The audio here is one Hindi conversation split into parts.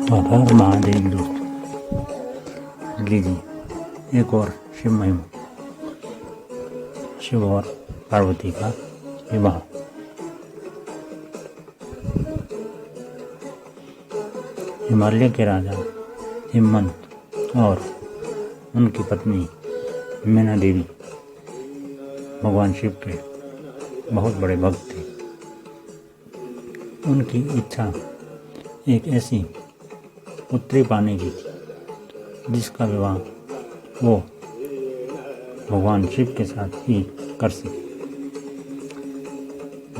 हर हर महादेव दोस्तों, लीजिए एक और शिव महिमा। शिव और पार्वती का विवाह। हिमालय के राजा हिमवंत और उनकी पत्नी मैना देवी भगवान शिव के बहुत बड़े भक्त थे। उनकी इच्छा एक ऐसी पुत्री पाने की थी जिसका विवाह वो भगवान शिव के साथ ही कर सके।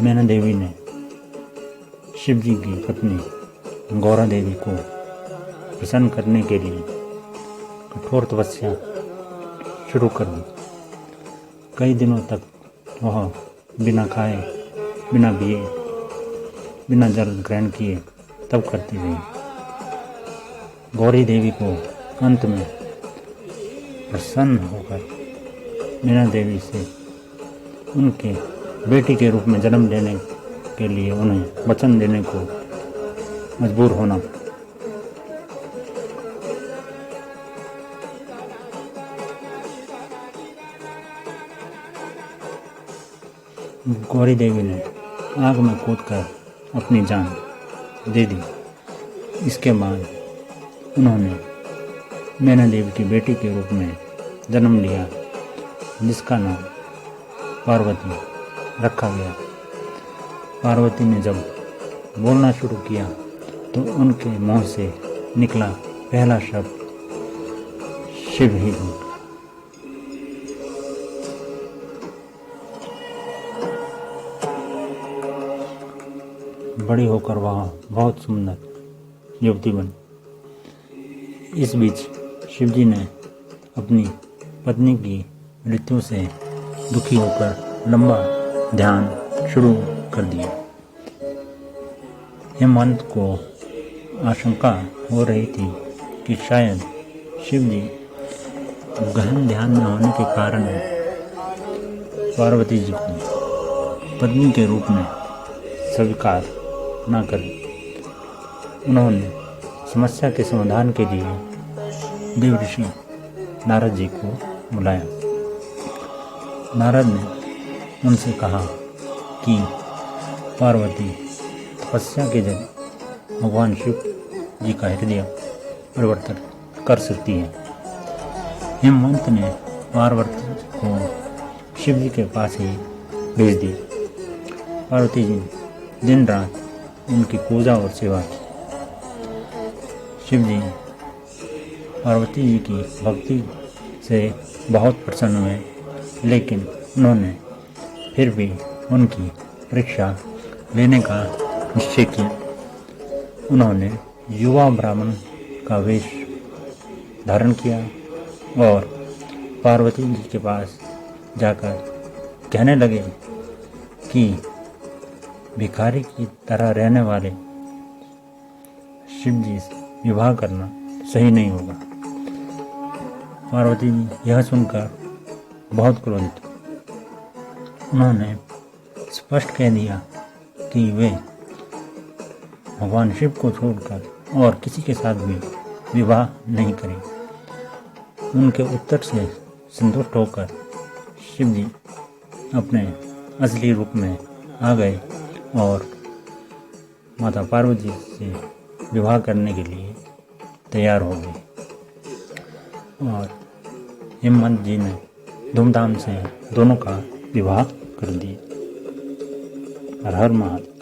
मैना देवी ने शिव जी की पत्नी गौरा देवी को प्रसन्न करने के लिए कठोर तपस्या शुरू कर दी। कई दिनों तक वह बिना खाए, बिना पिए, बिना जल ग्रहण किए तब करती रही। गौरी देवी को अंत में प्रसन्न होकर मैना देवी से उनके बेटी के रूप में जन्म लेने के लिए उन्हें वचन देने को मजबूर होना पड़ा। गौरी देवी ने आग में कूदकर अपनी जान दे दी। इसके बाद उन्होंने मैना देवी की बेटी के रूप में जन्म लिया, जिसका नाम पार्वती रखा गया। पार्वती ने जब बोलना शुरू किया तो उनके मुंह से निकला पहला शब्द शिव ही था। बड़ी होकर वह बहुत सुंदर युवती बनी। इस बीच शिवजी ने अपनी पत्नी की मृत्यु से दुखी होकर लंबा ध्यान शुरू कर दिया। हेमंत को आशंका हो रही थी कि शायद शिवजी गहन ध्यान में होने के कारण पार्वती जी को पत्नी के रूप में स्वीकार न करें। उन्होंने समस्या के समाधान के लिए देवऋषि नारद जी को बुलाया। नारद ने उनसे कहा कि पार्वती तपस्या के जरिए भगवान शिव जी का हृदय परिवर्तन कर सकती है। हिमवंत ने पार्वती को शिव जी के पास ही भेज दिया। पार्वती जी दिन रात उनकी पूजा और सेवा की। शिव जी पार्वती जी की भक्ति से बहुत प्रसन्न हुए, लेकिन उन्होंने फिर भी उनकी परीक्षा लेने का निश्चय किया। उन्होंने युवा ब्राह्मण का वेश धारण किया और पार्वती जी के पास जाकर कहने लगे कि भिखारी की तरह रहने वाले शिव जी से विवाह करना सही नहीं होगा। पार्वती जी यह सुनकर बहुत क्रोधित। उन्होंने स्पष्ट कह दिया कि वे भगवान शिव को छोड़कर और किसी के साथ भी विवाह नहीं करेंगे। उनके उत्तर से संतुष्ट होकर शिव जी अपने असली रूप में आ गए और माता पार्वती से विवाह करने के लिए तैयार हो गए और हिमवंत जी ने धूमधाम से दोनों का विवाह कर दिया। हर हर महादेव।